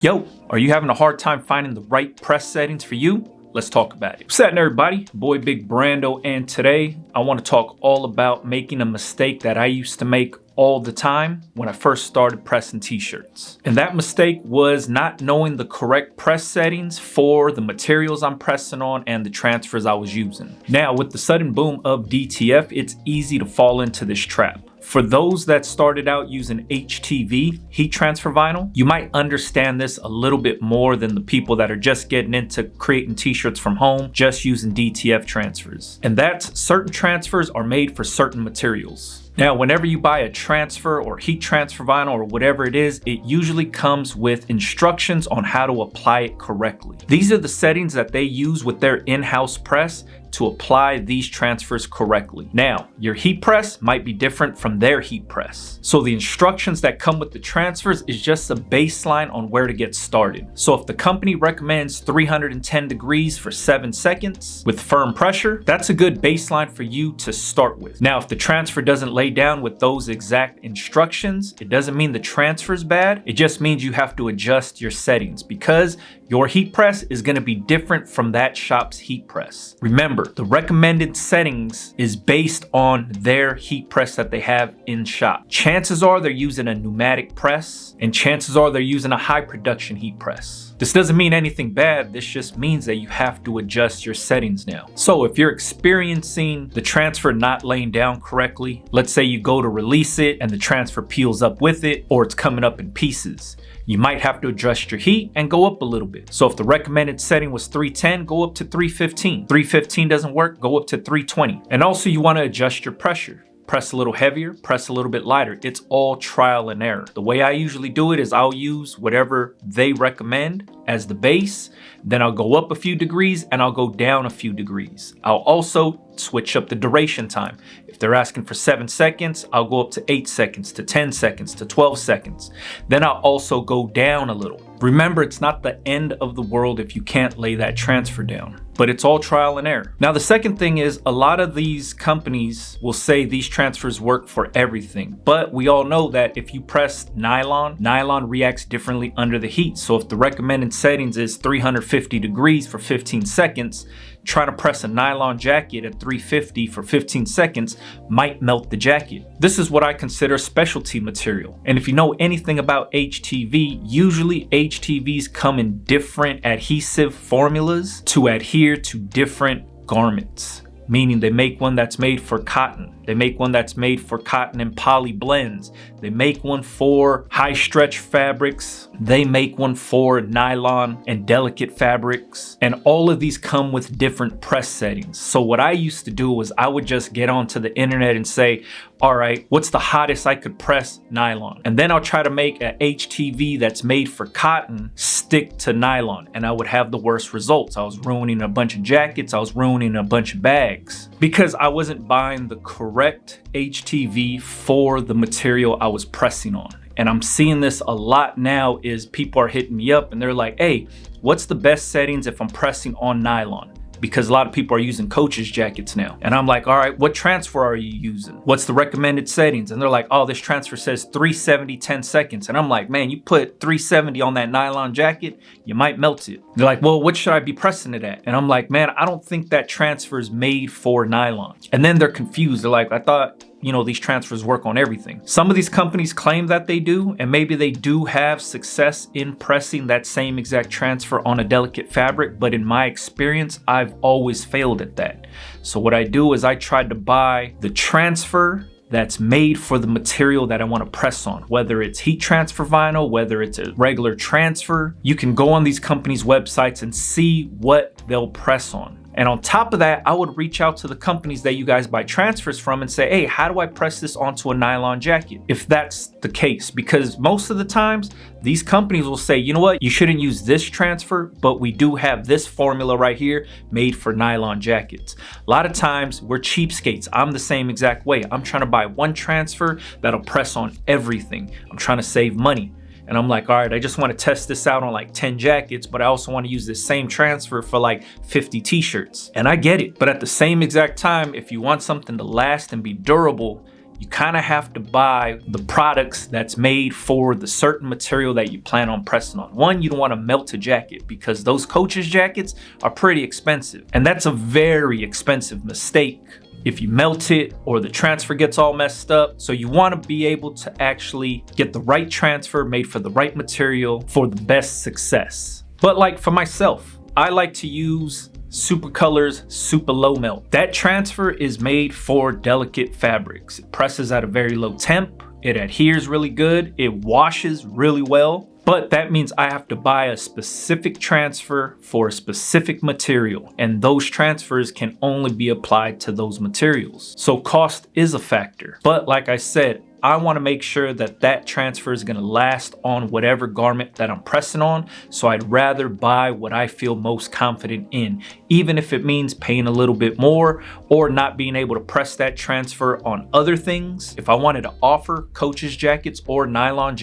Yo, are you having a hard time finding the right press settings for you? Let's talk about it. What's happening, everybody? Boy Big Brando, and today I want to talk all about making a mistake that I used to make all the time when I first started pressing t-shirts. And that mistake was not knowing the correct press settings for the materials I'm pressing on and the transfers I was using. Now, with the sudden boom of DTF, it's easy to fall into this trap. For those that started out using HTV, heat transfer vinyl, you might understand this a little bit more than the people that are just getting into creating t-shirts from home, just using DTF transfers. And that's certain transfers are made for certain materials. Now, whenever you buy a transfer or heat transfer vinyl or whatever it is, it usually comes with instructions on how to apply it correctly. These are the settings that they use with their in-house press to apply these transfers correctly. Now, your heat press might be different from their heat press. So the instructions that come with the transfers is just a baseline on where to get started. So if the company recommends 310 degrees for 7 seconds with firm pressure, that's a good baseline for you to start with. Now, if the transfer doesn't lay down with those exact instructions, it doesn't mean the transfer is bad. It just means you have to adjust your settings because your heat press is going to be different from that shop's heat press. Remember, the recommended settings is based on their heat press that they have in shop. Chances are they're using a pneumatic press, and chances are they're using a high production heat press. This doesn't mean anything bad, this just means that you have to adjust your settings now. So if you're experiencing the transfer not laying down correctly, let's say you go to release it and the transfer peels up with it, or it's coming up in pieces, you might have to adjust your heat and go up a little bit. So if the recommended setting was 310, go up to 315. 315 doesn't work, go up to 320. And also you want to adjust your pressure. Press a little heavier, press a little bit lighter. It's all trial and error. The way I usually do it is I'll use whatever they recommend as the base, then I'll go up a few degrees and I'll go down a few degrees. I'll also switch up the duration time. If they're asking for 7 seconds, I'll go up to 8 seconds, to 10 seconds, to 12 seconds. Then I'll also go down a little. Remember, it's not the end of the world if you can't lay that transfer down, but it's all trial and error. Now, the second thing is a lot of these companies will say these transfers work for everything, but we all know that if you press nylon, nylon reacts differently under the heat. So if the recommended settings is 350 degrees for 15 seconds, trying to press a nylon jacket at 350 for 15 seconds might melt the jacket. This is what I consider specialty material. And if you know anything about HTV, usually HTVs come in different adhesive formulas to adhere to different garments. Meaning they make one that's made for cotton. They make one that's made for cotton and poly blends. They make one for high stretch fabrics. They make one for nylon and delicate fabrics. And all of these come with different press settings. So what I used to do was I would just get onto the internet and say, all right, what's the hottest I could press nylon? And then I'll try to make a HTV that's made for cotton stick to nylon. And I would have the worst results. I was ruining a bunch of jackets. I was ruining a bunch of bags because I wasn't buying the correct HTV for the material I was pressing on. And I'm seeing this a lot now is people are hitting me up and they're like, hey, what's the best settings if I'm pressing on nylon? Because a lot of people are using coach's jackets now. And I'm like, all right, what transfer are you using? What's the recommended settings? And they're like, oh, this transfer says 370, 10 seconds. And I'm like, man, you put 370 on that nylon jacket, you might melt it. They're like, well, what should I be pressing it at? And I'm like, man, I don't think that transfer is made for nylon. And then they're confused. They're like, I thought, these transfers work on everything. Some of these companies claim that they do, and maybe they do have success in pressing that same exact transfer on a delicate fabric, but in my experience, I've always failed at that. So what I do is I try to buy the transfer that's made for the material that I want to press on, whether it's heat transfer vinyl, whether it's a regular transfer. You can go on these companies' websites and see what they'll press on. And on top of that, I would reach out to the companies that you guys buy transfers from and say, hey, how do I press this onto a nylon jacket? If that's the case, because most of the times these companies will say, you know what, you shouldn't use this transfer, but we do have this formula right here made for nylon jackets. A lot of times we're cheapskates. I'm the same exact way. I'm trying to buy one transfer that'll press on everything. I'm trying to save money. And I'm like, all right, I just want to test this out on like 10 jackets, but I also want to use this same transfer for like 50 t-shirts. And I get it. But at the same exact time, if you want something to last and be durable, you kind of have to buy the products that's made for the certain material that you plan on pressing on. One, you don't want to melt a jacket because those coaches jackets are pretty expensive, and that's a very expensive mistake if you melt it or the transfer gets all messed up. So you want to be able to actually get the right transfer made for the right material for the best success. But like for myself, I like to use Supacolor's Super Low Melt. That transfer is made for delicate fabrics. It presses at a very low temp. It adheres really good. It washes really well. But that means I have to buy a specific transfer for a specific material, and those transfers can only be applied to those materials. So cost is a factor. But like I said, I want to make sure that that transfer is going to last on whatever garment that I'm pressing on. So I'd rather buy what I feel most confident in, even if it means paying a little bit more or not being able to press that transfer on other things. If I wanted to offer coaches jackets or nylon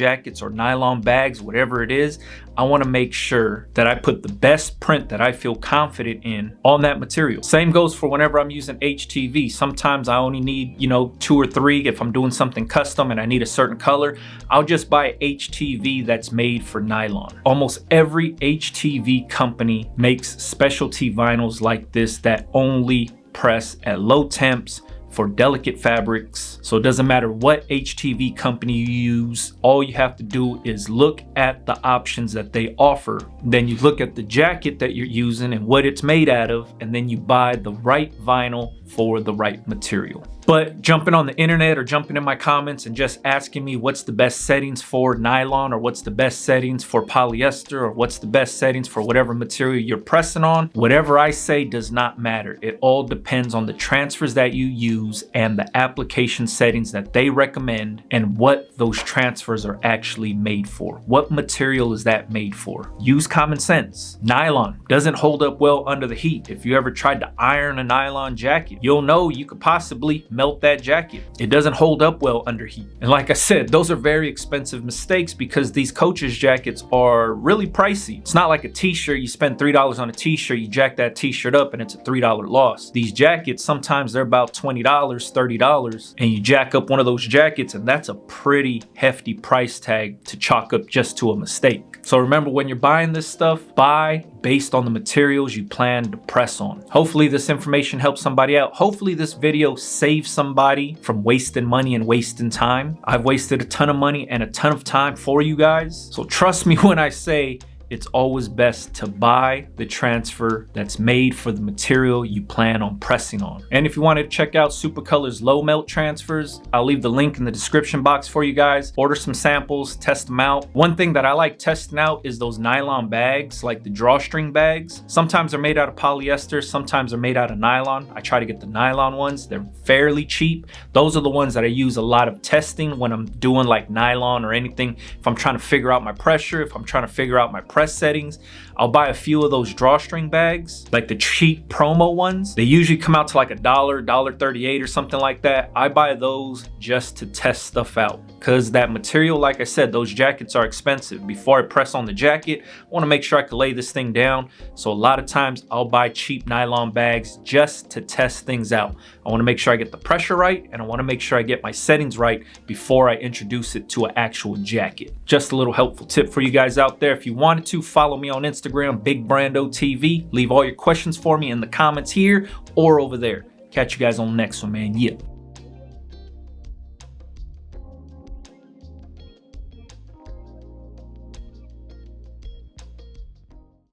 bags, whatever it is, I want to make sure that I put the best print that I feel confident in on that material. Same goes for whenever I'm using HTV. Sometimes I only need, 2 or 3. If I'm doing something custom and I need a certain color, I'll just buy HTV that's made for nylon. Almost every HTV company makes specialty vinyls like this that only press at low temps for delicate fabrics. So it doesn't matter what HTV company you use, all you have to do is look at the options that they offer. Then you look at the jacket that you're using and what it's made out of, and then you buy the right vinyl for the right material. But jumping on the internet or jumping in my comments and just asking me what's the best settings for nylon, or what's the best settings for polyester, or what's the best settings for whatever material you're pressing on, whatever I say does not matter. It all depends on the transfers that you use and the application settings that they recommend and what those transfers are actually made for. What material is that made for? Use common sense. Nylon doesn't hold up well under the heat. If you ever tried to iron a nylon jacket, you'll know you could possibly melt that jacket. It doesn't hold up well under heat. And like I said, those are very expensive mistakes because these coaches jackets are really pricey. It's not like a t-shirt. You spend $3 on a t-shirt, you jack that t-shirt up and it's a $3 loss. These jackets, sometimes they're about $20, $30, and you jack up one of those jackets and that's a pretty hefty price tag to chalk up just to a mistake. So remember, when you're buying this stuff, buy based on the materials you plan to press on. Hopefully this information helps somebody out. Hopefully this video saves somebody from wasting money and wasting time. I've wasted a ton of money and a ton of time for you guys. So trust me when I say it's always best to buy the transfer that's made for the material you plan on pressing on. And if you want to check out Supacolor's low melt transfers, I'll leave the link in the description box for you guys. Order some samples, test them out. One thing that I like testing out is those nylon bags, like the drawstring bags. Sometimes they're made out of polyester, sometimes they're made out of nylon. I try to get the nylon ones. They're fairly cheap. Those are the ones that I use a lot of testing when I'm doing like nylon or anything. If I'm trying to figure out my pressure, if I'm trying to figure out my press settings, I'll buy a few of those drawstring bags, like the cheap promo ones. They usually come out to like $1, $1.38 or something like that. I buy those just to test stuff out because that material, like I said, those jackets are expensive. Before I press on the jacket, I want to make sure I can lay this thing down. So a lot of times I'll buy cheap nylon bags just to test things out. I want to make sure I get the pressure right, and I want to make sure I get my settings right before I introduce it to an actual jacket. Just a little helpful tip for you guys out there. If you wanted to, follow me on Instagram, Big Brando TV. Leave all your questions for me in the comments here or over there. Catch you guys on the next one, man. Yeah.